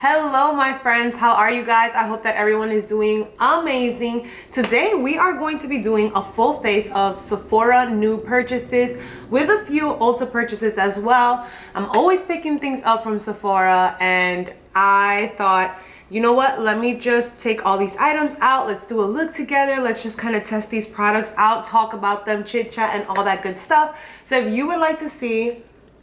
Hello my friends, how are you guys? I hope that everyone is doing amazing. Today we are going to be doing a full face of Sephora new purchases with a few Ulta purchases as well. I'm always picking things up from Sephora and I thought, you know what, let me just take all these items out. Let's do a look together. Let's just kind of test these products out, talk about them, chit chat and all that good stuff. So if you would like to see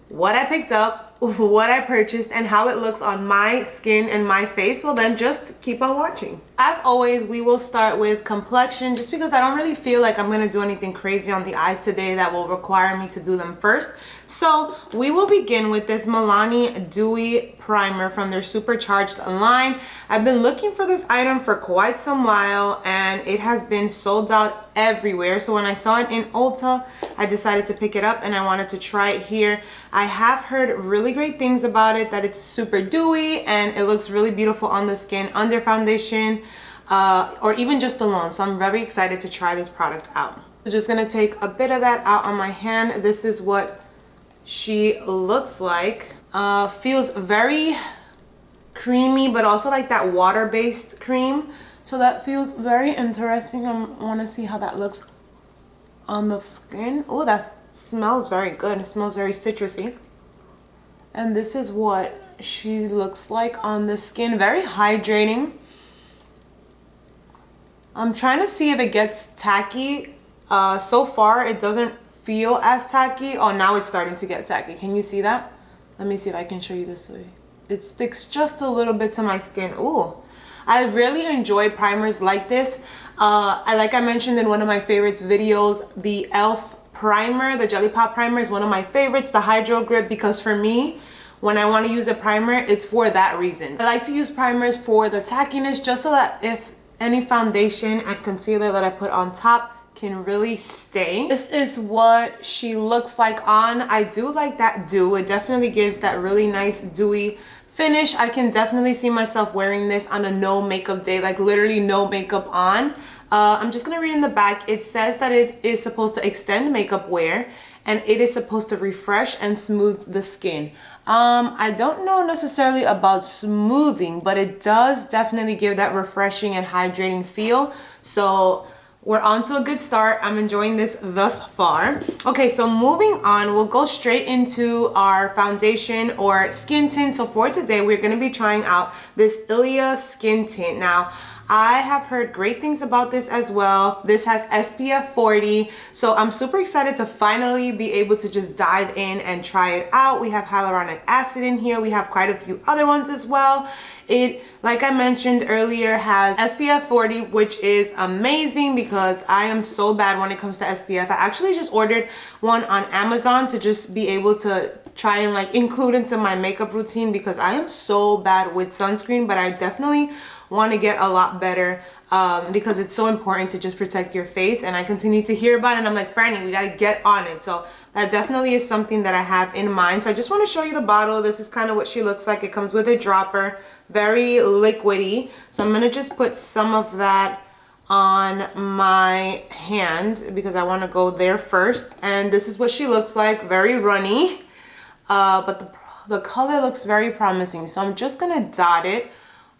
what I picked up, what I purchased, and how it looks on my skin and my face, well then just keep on watching. As always, we will start with complexion just because I don't really feel like I'm gonna do anything crazy on the eyes today that will require me to do them first. So we will begin with this Milani Dewy primer from their Supercharged line. I've been looking for this item for quite some while and it has been sold out everywhere. So when I saw it in Ulta, I decided to pick it up and I wanted to try it here. I have heard really great things about it, that it's super dewy and it looks really beautiful on the skin under foundation or even just alone. So I'm very excited to try this product out. I'm just gonna take a bit of that out on my hand. This is what she looks like. Feels very creamy, but also like that water-based cream. So that feels very interesting. I want to see how that looks on the skin. Oh, that smells very good. It smells very citrusy. And this is what she looks like on the skin. Very hydrating. I'm trying to see if it gets tacky. So far, it doesn't feel as tacky. Oh, now it's starting to get tacky. Can you see that? Let me see if I can show you this way. It sticks just a little bit to my skin. Ooh. I really enjoy primers like this. Like I mentioned in one of my favorites videos, the e.l.f. primer, the Jelly Pop primer is one of my favorites, the Hydro Grip, because for me, when I want to use a primer, it's for that reason. I like to use primers for the tackiness, just so that if any foundation and concealer that I put on top can really stay. This is what she looks like on. I do like that dew. It definitely gives that really nice dewy finish. I can definitely see myself wearing this on a no makeup day, like literally no makeup on. I'm just gonna read in the back. It says that it is supposed to extend makeup wear and it is supposed to refresh and smooth the skin. I don't know necessarily about smoothing, but it does definitely give that refreshing and hydrating feel. So we're on to a good start. I'm enjoying this thus far. Okay, so moving on, we'll go straight into our foundation or skin tint. So for today, we're gonna be trying out this Ilia skin tint. Now, I have heard great things about this as well. This has SPF 40, so I'm super excited to finally be able to just dive in and try it out. We have hyaluronic acid in here. We have quite a few other ones as well. It, like I mentioned earlier, has SPF 40, which is amazing because I am so bad when it comes to SPF. I actually just ordered one on Amazon to just be able to try and like include into my makeup routine because I am so bad with sunscreen, but I definitely want to get a lot better because it's so important to just protect your face. And I continue to hear about it and I'm like, Franny, we got to get on it. So that definitely is something that I have in mind. So I just want to show you the bottle. This is kind of what she looks like. It comes with a dropper, very liquidy. So I'm going to just put some of that on my hand because I want to go there first. And this is what she looks like, very runny, but the color looks very promising. So I'm just going to dot it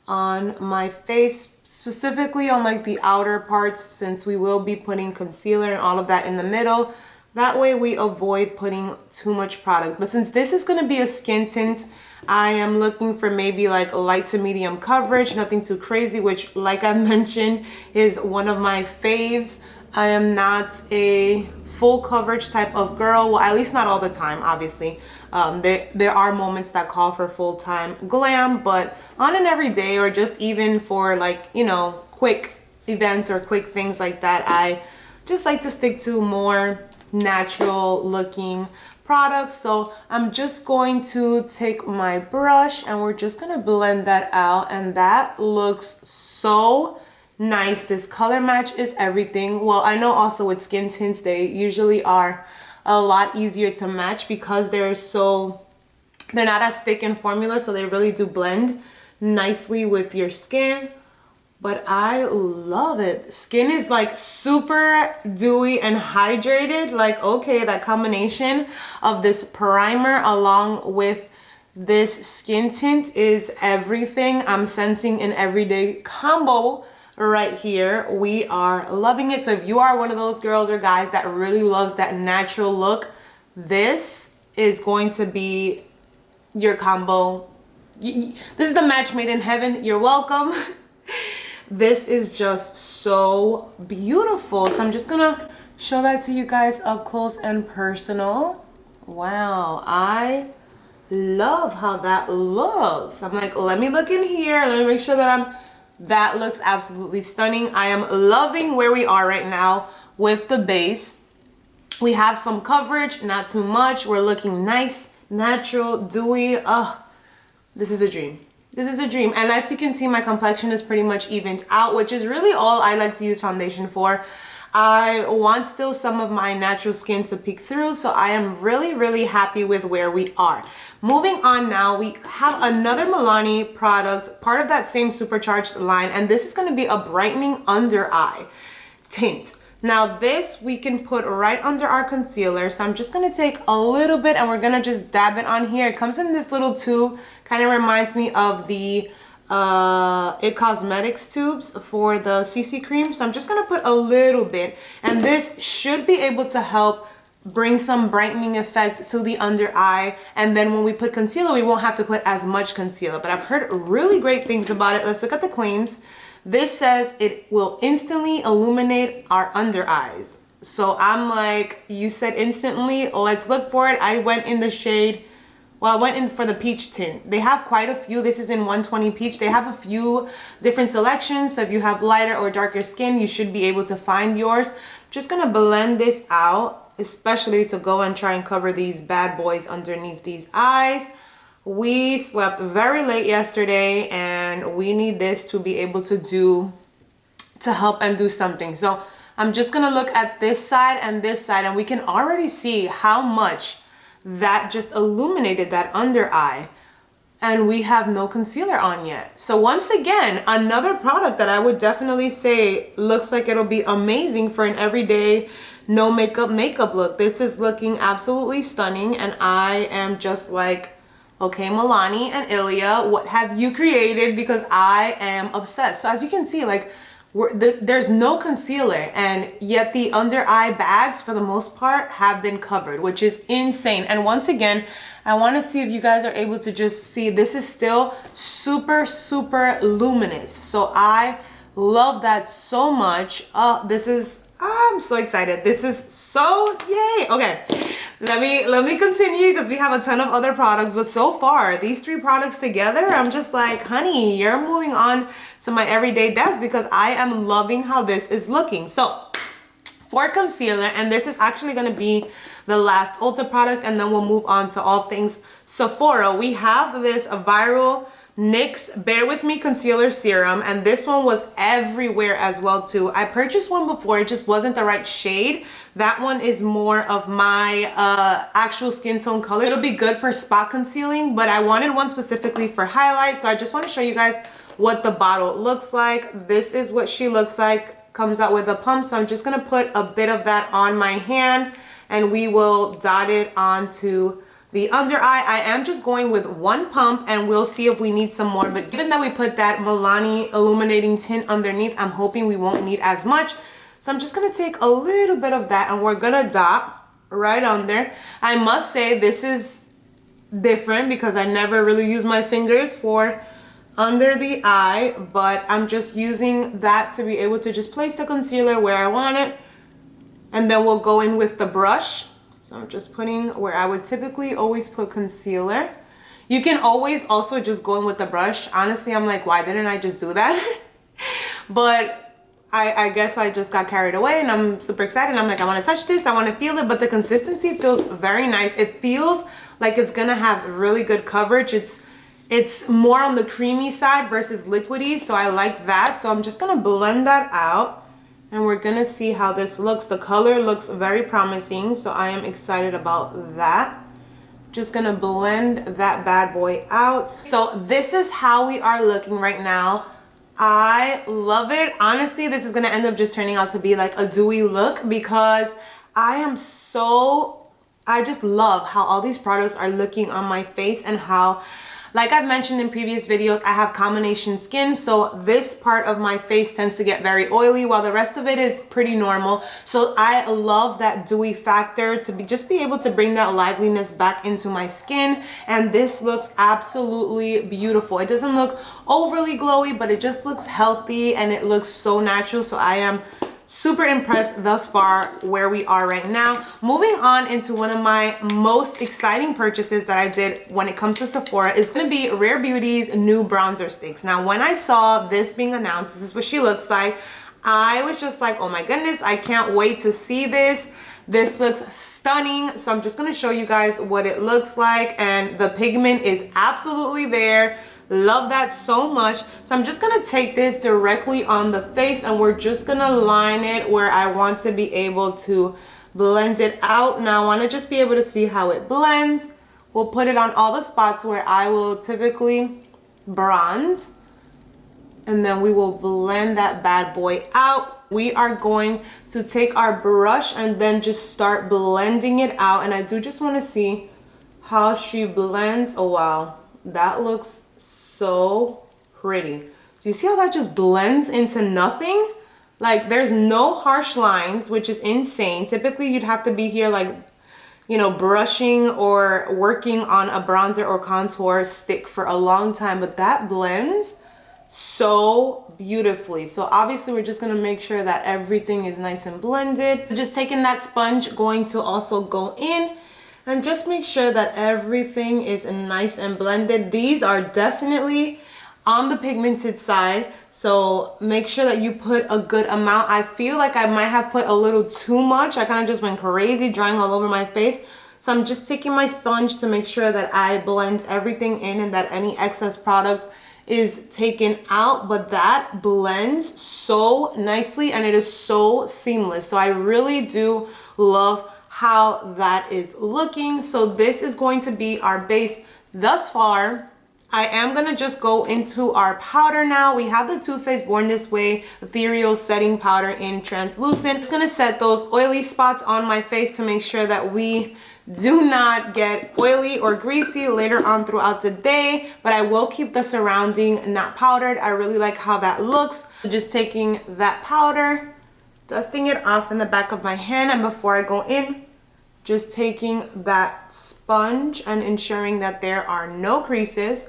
on my face, specifically on like the outer parts, since we will be putting concealer and all of that in the middle. That way we avoid putting too much product. But since this is going to be a skin tint, I am looking for maybe like light to medium coverage, nothing too crazy, which like I mentioned is one of my faves. I am not a full coverage type of girl. Well, at least not all the time, obviously. There are moments that call for full-time glam, but on an everyday or just even for like, you know, quick events or quick things like that, I just like to stick to more natural looking products. So I'm just going to take my brush and we're just gonna blend that out, and that looks so nice. This color match is everything. Well, I know also with skin tints, they usually are a lot easier to match because they're not as thick in formula, so they really do blend nicely with your skin. But I love it. Skin is like super dewy and hydrated. Like, okay, that combination of this primer along with This skin tint is everything. I'm sensing an everyday combo right here. We are loving it. So if you are one of those girls or guys that really loves that natural look, this is going to be your combo. This is the match made in heaven. You're welcome. This is just so beautiful. So I'm just gonna show that to you guys up close and personal. Wow, I love how that looks. I'm like, let me look in here. Let me make sure that that looks absolutely stunning. I am loving where we are right now with the base. We have some coverage, not too much. We're looking nice, natural, dewy. This is a dream. This is a dream. And as you can see, my complexion is pretty much evened out, which is really all I like to use foundation for. I want still some of my natural skin to peek through, so I am really, really happy with where we are. Moving on now, we have another Milani product, part of that same supercharged line, and this is going to be a brightening under eye tint. Now this we can put right under our concealer, so I'm just going to take a little bit and we're going to just dab it on here. It comes in this little tube, kind of reminds me of the It Cosmetics tubes for the CC cream. So I'm just going to put a little bit, and this should be able to help bring some brightening effect to the under eye. And then when we put concealer, we won't have to put as much concealer, but I've heard really great things about it. Let's look at the claims. This says it will instantly illuminate our under eyes. So I'm like, you said instantly, let's look for it. I went in the shade, well, I went in for the peach tint. They have quite a few. This is in 120 peach. They have a few different selections. So if you have lighter or darker skin, you should be able to find yours. Just gonna blend this out, especially to go and try and cover these bad boys underneath these eyes. We slept very late yesterday and we need this to be able to help and do something. So I'm just gonna look at this side and we can already see how much that just illuminated that under eye, and we have no concealer on yet. So once again, another product that I would definitely say looks like it'll be amazing for an everyday no makeup look. This is looking absolutely stunning, and I am just like, okay, Milani and Ilia, what have you created? Because I am obsessed. So as you can see, like, there's no concealer, and yet the under eye bags for the most part have been covered, which is insane. And once again, I want to see if you guys are able to just see, this is still super, super luminous. So I love that so much. I'm so excited. This is so yay. Okay, let me continue because we have a ton of other products, but so far these three products together, I'm just like, honey, you're moving on to my everyday desk because I am loving how this is looking. So for concealer, and this is actually going to be the last Ulta product, and then we'll move on to all things Sephora. We have this viral NYX Bear With Me Concealer Serum, and this one was everywhere as well too. I purchased one before, it just wasn't the right shade. That one is more of my actual skin tone color. It'll be good for spot concealing, but I wanted one specifically for highlight, so I just want to show you guys what the bottle looks like. This is what she looks like. Comes out with a pump, so I'm just gonna put a bit of that on my hand and we will dot it onto the under eye. I am just going with one pump and we'll see if we need some more, but given that we put that Milani illuminating tint underneath, I'm hoping we won't need as much. So I'm just gonna take a little bit of that and we're gonna dot right under. I must say this is different because I never really use my fingers for under the eye, but I'm just using that to be able to just place the concealer where I want it, and then we'll go in with the brush. So I'm just putting where I would typically always put concealer. You can always also just go in with the brush. Honestly, I'm like, why didn't I just do that? But I guess I just got carried away and I'm super excited. I'm like, I want to touch this, I want to feel it, but the consistency feels very nice. It feels like it's gonna have really good coverage. It's more on the creamy side versus liquidy, so I like that. So I'm just gonna blend that out and we're gonna see how this looks. The color looks very promising, so I am excited about that. Just gonna blend that bad boy out. So this is how we are looking right now. I love it. Honestly, this is gonna end up just turning out to be like a dewy look because I I just love how all these products are looking on my face, and how, like I've mentioned in previous videos, I have combination skin, so this part of my face tends to get very oily while the rest of it is pretty normal. So I love that dewy factor to just be able to bring that liveliness back into my skin, and this looks absolutely beautiful. It doesn't look overly glowy, but it just looks healthy and it looks so natural. So I am super impressed thus far where we are right now. Moving on into one of my most exciting purchases that I did when it comes to Sephora is going to be Rare Beauty's new bronzer sticks. Now, when I saw this being announced, this is what she looks like, I was just like, oh my goodness, I can't wait to see this. This looks stunning. So I'm just going to show you guys what it looks like, and the pigment is absolutely there. Love that so much. So I'm just gonna take this directly on the face, and we're just gonna line it where I want to be able to blend it out. Now I want to just be able to see how it blends. We'll put it on all the spots where I will typically bronze, and then we will blend that bad boy out. We are going to take our brush and then just start blending it out, and I do just want to see how she blends. Oh wow, that looks so pretty. Do you see how that just blends into nothing? Like, there's no harsh lines, which is insane. Typically you'd have to be here like, you know, brushing or working on a bronzer or contour stick for a long time, but that blends so beautifully. So obviously we're just going to make sure that everything is nice and blended. Just taking that sponge, going to also go in and just make sure that everything is nice and blended. These are definitely on the pigmented side, so make sure that you put a good amount. I feel like I might have put a little too much. I kind of just went crazy, drying all over my face. So I'm just taking my sponge to make sure that I blend everything in and that any excess product is taken out. But that blends so nicely and it is so seamless. So I really do love how that is looking. So this is going to be our base thus far. I am gonna just go into our powder now. We have the Too Faced Born This Way Ethereal Setting Powder in Translucent. It's gonna set those oily spots on my face to make sure that we do not get oily or greasy later on throughout the day, but I will keep the surrounding not powdered. I really like how that looks. Just taking that powder, dusting it off in the back of my hand, and before I go in, just taking that sponge and ensuring that there are no creases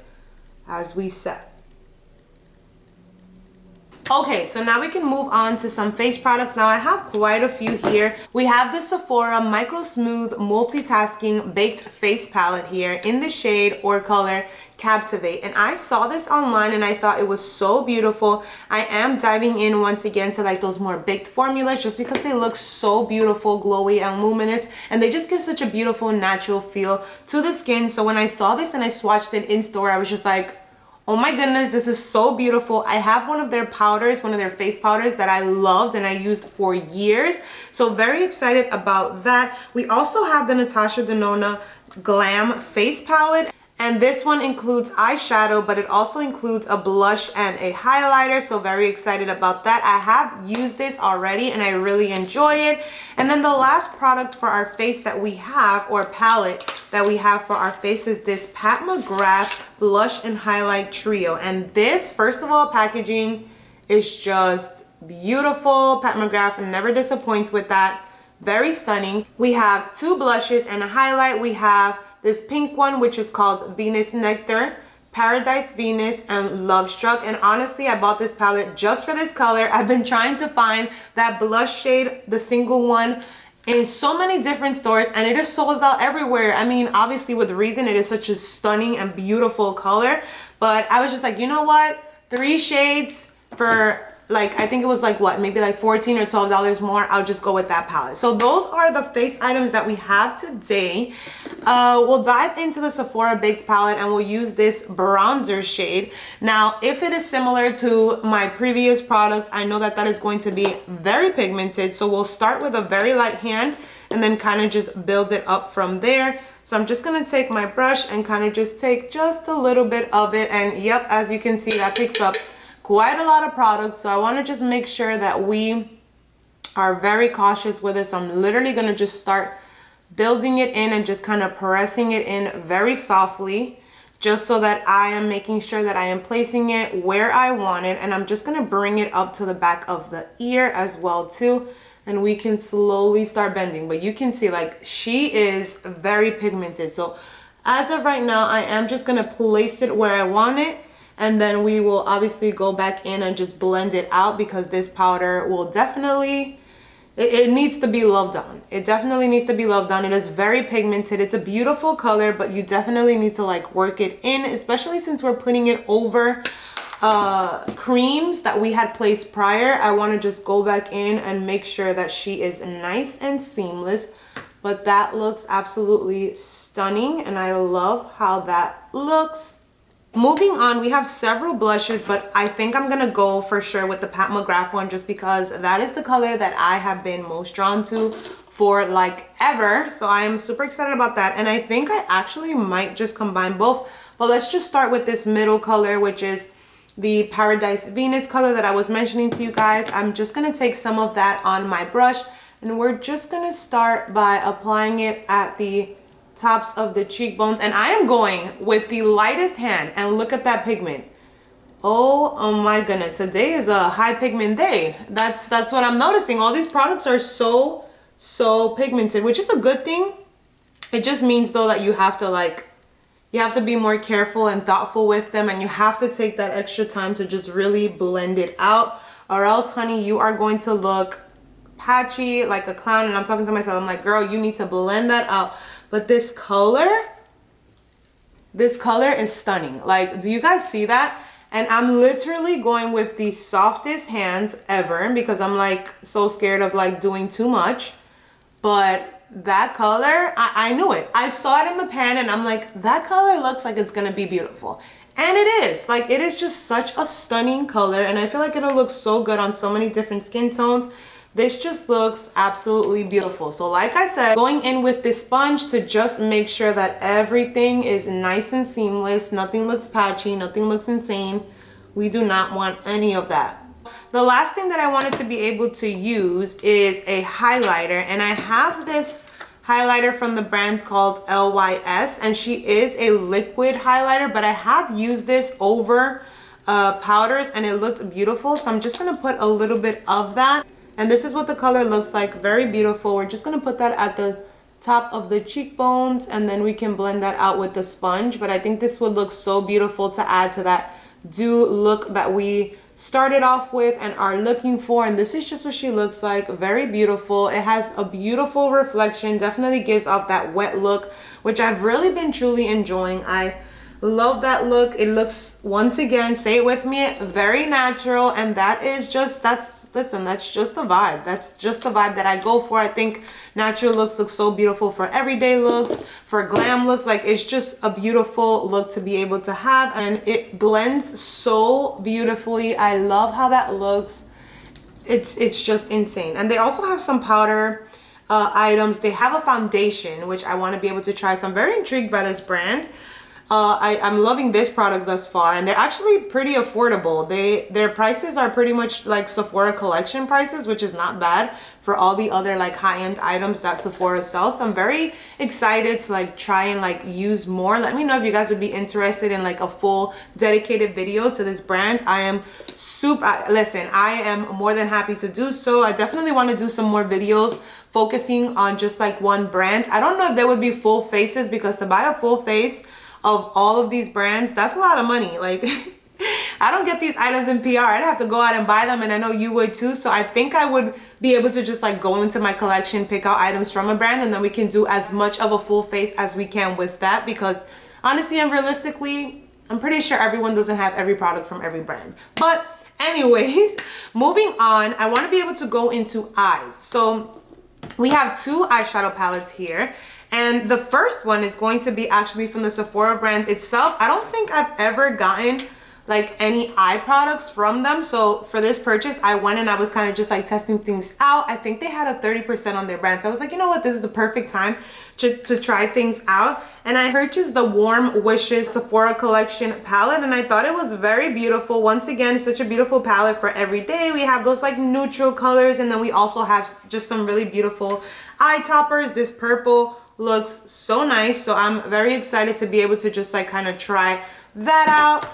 as we set. Okay, so now we can move on to some face products. Now I have quite a few here. We have the Sephora Micro Smooth Multitasking Baked Face Palette here in the shade or color Captivate. And I saw this online and I thought it was so beautiful. I am diving in once again to like those more baked formulas just because they look so beautiful, glowy and luminous, and they just give such a beautiful natural feel to the skin. So when I saw this and I swatched it in store, I was just like, oh my goodness, this is so beautiful. I have one of their powders, one of their face powders that I loved and I used for years. So very excited about that. We also have the Natasha Denona Glam Face Palette. And this one includes eyeshadow, but it also includes a blush and a highlighter. So very excited about that. I have used this already and I really enjoy it. And then the last product for our face that we have, or palette that we have for our face, is this Pat McGrath Blush and Highlight Trio. And this, first of all, packaging is just beautiful. Pat McGrath never disappoints with that. Very stunning. We have two blushes and a highlight. We have this pink one, which is called Venus Nectar, Paradise Venus, and Love Struck. And honestly, I bought this palette just for this color. I've been trying to find that blush shade, the single one, in so many different stores, and it just sold out everywhere. I mean, obviously with reason, it is such a stunning and beautiful color, but I was just like, you know what? 3 shades for like, I think it was like what, maybe like $14 or $12 more. I'll just go with that palette. So those are the face items that we have today. We'll dive into the Sephora Baked palette and we'll use this bronzer shade. Now, if it is similar to my previous products, I know that that is going to be very pigmented. So we'll start with a very light hand and then kind of just build it up from there. So I'm just gonna take my brush and kind of just take just a little bit of it. And yep, as you can see, that picks up quite a lot of products. So I want to just make sure that we are very cautious with this. So I'm literally going to just start building it in and just kind of pressing it in very softly, just so that I am making sure that I am placing it where I want it. And I'm just gonna bring it up to the back of the ear as well too. And we can slowly start bending. But you can see like she is very pigmented. So as of right now, I am just gonna place it where I want it. And then we will obviously go back in and just blend it out, because this powder will definitely, it needs to be loved on. It definitely needs to be loved on. It is very pigmented. It's a beautiful color, but you definitely need to like work it in, especially since we're putting it over creams that we had placed prior. I want to just go back in and make sure that she is nice and seamless. But that looks absolutely stunning, and I love how that looks. Moving on, we have several blushes, but I think I'm gonna go for sure with the Pat McGrath one, just because that is the color that I have been most drawn to for like ever. So I am super excited about that, and I think I actually might just combine both. But let's just start with this middle color, which is the Paradise Venus color that I was mentioning to you guys. I'm just gonna take some of that on my brush, and we're just gonna start by applying it at the tops of the cheekbones. And I am going with the lightest hand, and look at that pigment. Oh my goodness, today is a high pigment day. That's what I'm noticing. All these products are so pigmented, which is a good thing. It just means though that you have to be more careful and thoughtful with them, and you have to take that extra time to just really blend it out, or else honey, you are going to look patchy like a clown. And I'm talking to myself, I'm like, girl, you need to blend that out. But this color is stunning. Like, do you guys see that? And I'm literally going with the softest hands ever, because I'm like so scared of like doing too much. But that color, I knew it. I saw it in the pan, and I'm like, that color looks like it's gonna be beautiful. And it is. Like, it is just such a stunning color, and I feel like it'll look so good on so many different skin tones. This just looks absolutely beautiful. So like I said, going in with this sponge to just make sure that everything is nice and seamless. Nothing looks patchy, nothing looks insane. We do not want any of that. The last thing that I wanted to be able to use is a highlighter, and I have this highlighter from the brand called LYS, and she is a liquid highlighter, but I have used this over powders and it looked beautiful. So I'm just gonna put a little bit of that. And this is what the color looks like, very beautiful. We're just gonna put that at the top of the cheekbones, and then we can blend that out with the sponge. But I think this would look so beautiful to add to that dew look that we started off with and are looking for. And this is just what she looks like, very beautiful. It has a beautiful reflection, definitely gives off that wet look, which I've really been truly enjoying. I love that look. It looks, once again, say it with me, very natural. And that is just, that's just the vibe. That's just the vibe that I go for. I think natural looks look so beautiful for everyday looks, for glam looks. Like, it's just a beautiful look to be able to have, and it blends so beautifully. I love how that looks. It's just insane. And they also have some powder items. They have a foundation, which I want to be able to try. So I'm very intrigued by this brand. I'm loving this product thus far, and they're actually pretty affordable. Their prices are pretty much like Sephora collection prices, which is not bad for all the other like high-end items that Sephora sells. So I'm very excited to like try and like use more. Let me know if you guys would be interested in like a full dedicated video to this brand. I am listen, I am more than happy to do so. I definitely want to do some more videos focusing on just like one brand. I don't know if there would be full faces, because to buy a full face of all of these brands, that's a lot of money. Like, I don't get these items in PR. I'd have to go out and buy them, and I know you would too. So I think I would be able to just like go into my collection, pick out items from a brand, and then we can do as much of a full face as we can with that, because honestly and realistically, I'm pretty sure everyone doesn't have every product from every brand. But anyways, moving on, I want to be able to go into eyes. So we have two eyeshadow palettes here. And the first one is going to be actually from the Sephora brand itself. I don't think I've ever gotten like any eye products from them. So for this purchase, I went and I was kind of just like testing things out. I think they had a 30% on their brand. So I was like, you know what, this is the perfect time to try things out. And I purchased the Warm Wishes Sephora collection palette, and I thought it was very beautiful. Once again, such a beautiful palette for every day. We have those like neutral colors, and then we also have just some really beautiful eye toppers. This purple looks so nice, so I'm very excited to be able to just like kind of try that out.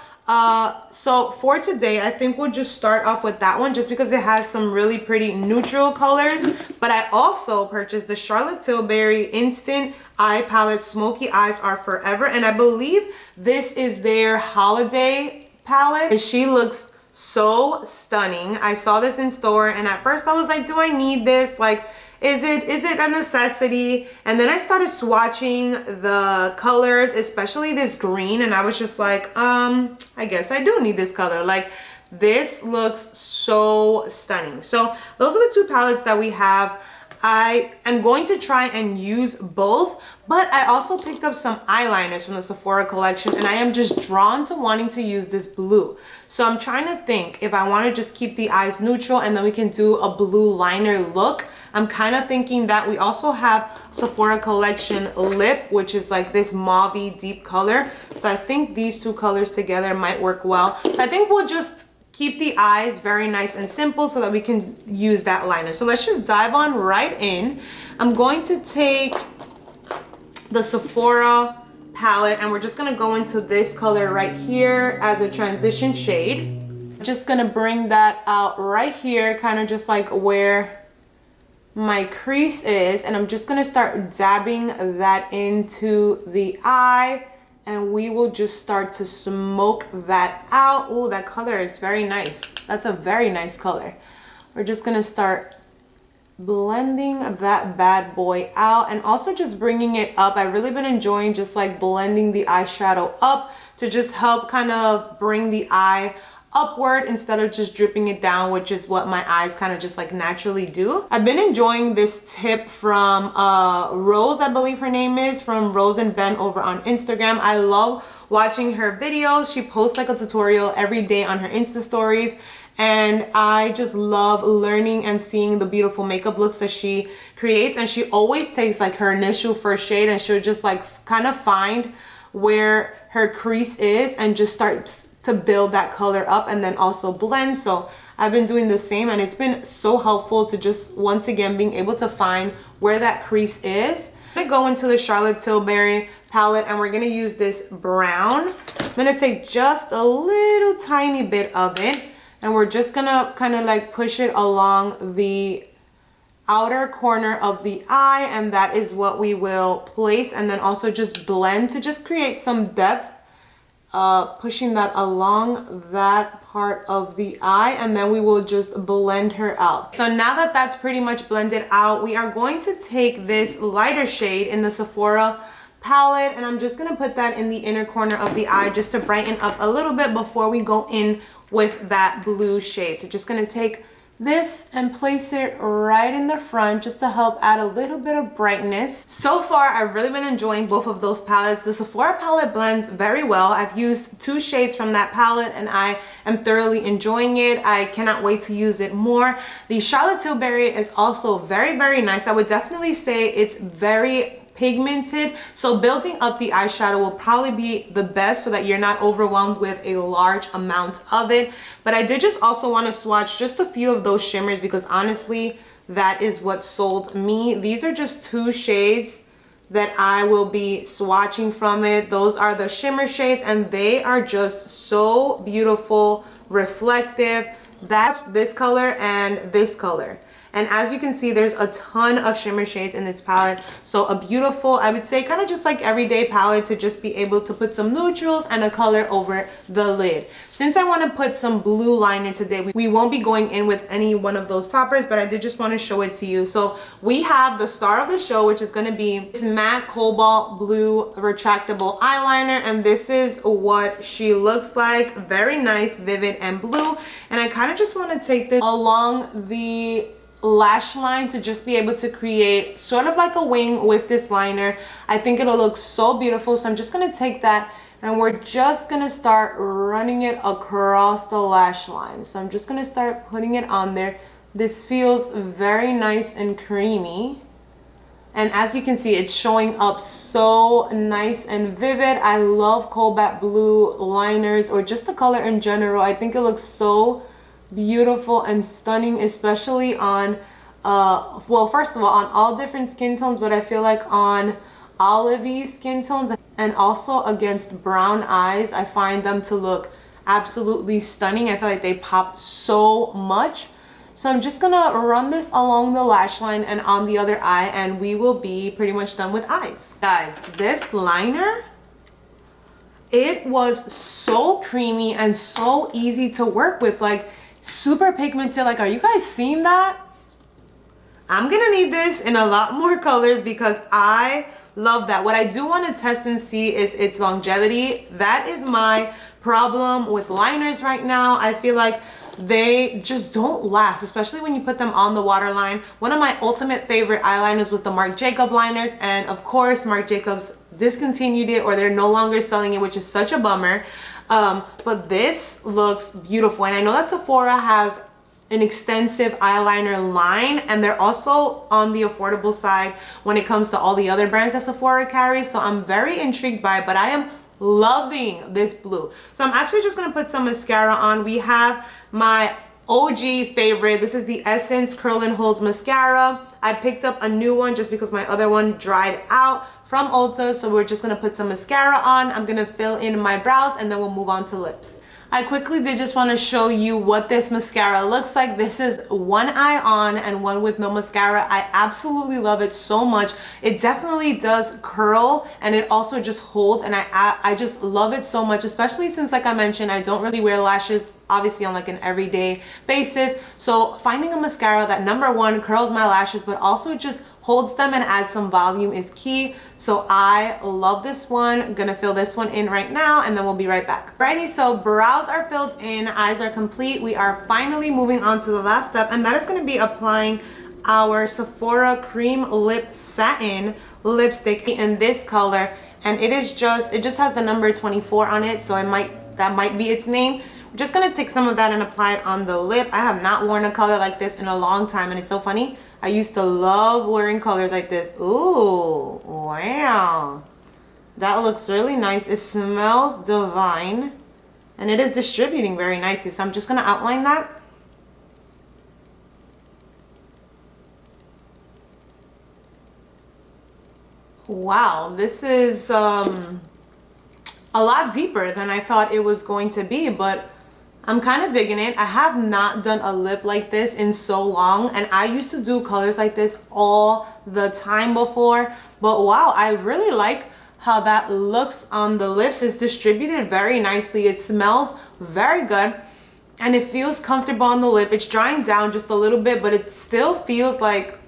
So for today, I think we'll just start off with that one just because it has some really pretty neutral colors. But I also purchased the Charlotte Tilbury Instant Eye Palette Smoky Eyes Are Forever, and I believe this is their holiday palette, and she looks so stunning. I saw this in store, and at first I was like, do I need this? Like, is it a necessity? And then I started swatching the colors, especially this green, and I was just like, I guess I do need this color. Like, this looks so stunning. So those are the two palettes that we have. I am going to try and use both, but I also picked up some eyeliners from the Sephora collection, and I am just drawn to wanting to use this blue. So I'm trying to think if I want to just keep the eyes neutral and then we can do a blue liner look. I'm kind of thinking that. We also have Sephora collection lip, which is like this mauve deep color. So I think these two colors together might work well. So I think we'll just keep the eyes very nice and simple so that we can use that liner. So let's just dive on right in. I'm going to take the Sephora palette, and we're just gonna go into this color right here as a transition shade. Just gonna bring that out right here, kind of just like where my crease is, and I'm just gonna start dabbing that into the eye, and we will just start to smoke that out. Oh, that color is very nice. That's a very nice color. We're just gonna start blending that bad boy out, and also just bringing it up. I've really been enjoying just like blending the eyeshadow up to just help kind of bring the eye upward instead of just dripping it down, which is what my eyes kind of just like naturally do. I've been enjoying this tip from Rose, I believe her name is, from Rose and Ben over on Instagram. I love watching her videos. She posts like a tutorial every day on her Insta stories, and I just love learning and seeing the beautiful makeup looks that she creates. And she always takes like her initial first shade, and she'll just like kind of find where her crease is and just start to build that color up and then also blend. So I've been doing the same, and it's been so helpful to just once again being able to find where that crease is. I'm gonna go into the Charlotte Tilbury palette, and we're gonna use this brown. I'm gonna take just a little tiny bit of it, and we're just gonna kind of like push it along the outer corner of the eye, and that is what we will place, and then also just blend to just create some depth. Pushing that along that part of the eye, and then we will just blend her out. So now that that's pretty much blended out, we are going to take this lighter shade in the Sephora palette, and I'm just gonna put that in the inner corner of the eye just to brighten up a little bit before we go in with that blue shade. So just gonna take this and place it right in the front just to help add a little bit of brightness. So far, I've really been enjoying both of those palettes. The Sephora palette blends very well. I've used 2 shades from that palette, and I am thoroughly enjoying it. I cannot wait to use it more. The Charlotte Tilbury is also very, very nice. I would definitely say it's very pigmented, so building up the eyeshadow will probably be the best so that you're not overwhelmed with a large amount of it. But I did just also want to swatch just a few of those shimmers because honestly that is what sold me. These are just 2 shades that I will be swatching from it. Those are the shimmer shades, and they are just so beautiful, reflective. That's this color and this color. And as you can see, there's a ton of shimmer shades in this palette. So a beautiful, I would say kind of just like everyday palette to just be able to put some neutrals and a color over the lid. Since I want to put some blue liner today, we won't be going in with any one of those toppers, but I did just want to show it to you. So we have the star of the show, which is going to be this matte cobalt blue retractable eyeliner. And this is what she looks like. Very nice, vivid, and blue. And I kind of just want to take this along the lash line to just be able to create sort of like a wing with this liner. I think it'll look so beautiful. So I'm just going to take that and we're just gonna start running it across the lash line. So I'm just gonna start putting it on there. This feels very nice and creamy. And as you can see, it's showing up so nice and vivid. I love cobalt blue liners, or just the color in general. I think it looks so beautiful and stunning, especially on, well, first of all, on all different skin tones, but I feel like on olivey skin tones and also against brown eyes, I find them to look absolutely stunning. I feel like they pop so much. So I'm just gonna run this along the lash line and on the other eye, and we will be pretty much done with eyes. Guys, this liner, it was so creamy and so easy to work with, like super pigmented. Like, are you guys seeing that? I'm gonna need this in a lot more colors because I love that. What I do want to test and see is its longevity. That is my problem with liners right now. I feel like they just don't last, especially when you put them on the waterline. One of my ultimate favorite eyeliners was the Marc Jacobs liners, and of course Marc Jacobs discontinued it, or they're no longer selling it, which is such a bummer. But this looks beautiful, and I know that Sephora has an extensive eyeliner line, and they're also on the affordable side when it comes to all the other brands that Sephora carries, so I'm very intrigued by it. But I am loving this blue. So I'm actually just gonna put some mascara on. We have my OG favorite. This is the Essence Curl and Hold mascara. I picked up a new one just because my other one dried out from Ulta, so we're just gonna put some mascara on. I'm gonna fill in my brows and then we'll move on to lips. I quickly did just want to show you what this mascara looks like. This is one eye on and one with no mascara. I absolutely love it so much. It definitely does curl, and it also just holds, and I just love it so much, especially since, like I mentioned, I don't really wear lashes obviously on like an everyday basis. So finding a mascara that, number one, curls my lashes but also just holds them and adds some volume is key. So I love this one. I'm gonna fill this one in right now and then we'll be right back. Alrighty, so brows are filled in, eyes are complete. We are finally moving on to the last step, and that is gonna be applying our Sephora Cream Lip Satin lipstick in this color. And it just has the number 24 on it, so that might be its name. We're just gonna take some of that and apply it on the lip. I have not worn a color like this in a long time, and it's so funny. I used to love wearing colors like this. Ooh, wow. That looks really nice. It smells divine, and it is distributing very nicely. So I'm just gonna outline that. Wow, this is a lot deeper than I thought it was going to be, but I'm kind of digging it. I have not done a lip like this in so long, and I used to do colors like this all the time before, but wow, I really like how that looks on the lips. It's distributed very nicely. It smells very good, and it feels comfortable on the lip. It's drying down just a little bit, but it still feels like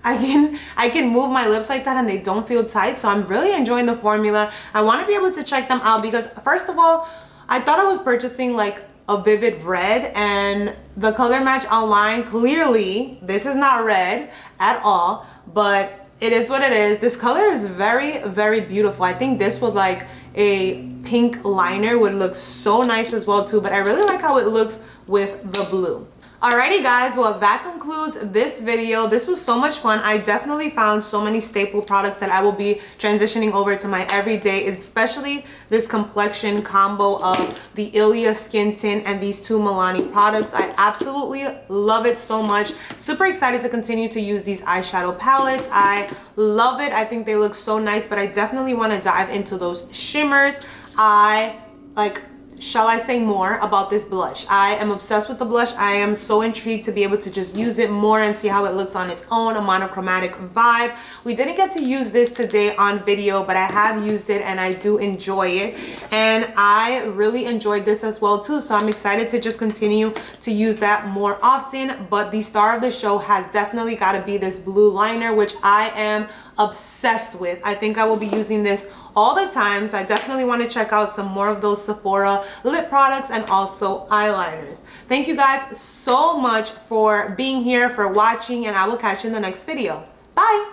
I can move my lips like that and they don't feel tight. So I'm really enjoying the formula. I want to be able to check them out because, first of all, I thought I was purchasing like a vivid red, and the color match online, clearly this is not red at all, but it is what it is. This color is very, very beautiful. I think this with like a pink liner would look so nice as well too, but I really like how it looks with the blue. Alrighty guys, well that concludes this video. This was so much fun. I definitely found so many staple products that I will be transitioning over to my everyday, especially this complexion combo of the Ilia skin tint and these two Milani products. I absolutely love it so much. Super excited to continue to use these eyeshadow palettes. I love it. I think they look so nice, but I definitely want to dive into those shimmers. Shall I say more about this blush? I am obsessed with the blush. I am so intrigued to be able to just use it more and see how it looks on its own, a monochromatic vibe. We didn't get to use this today on video, but I have used it and I do enjoy it. And I really enjoyed this as well too. So I'm excited to just continue to use that more often. But the star of the show has definitely got to be this blue liner, which I am obsessed with. I think I will be using this all the time, so I definitely want to check out some more of those Sephora lip products and also eyeliners. Thank you guys so much for being here, for watching, and I will catch you in the next video. Bye!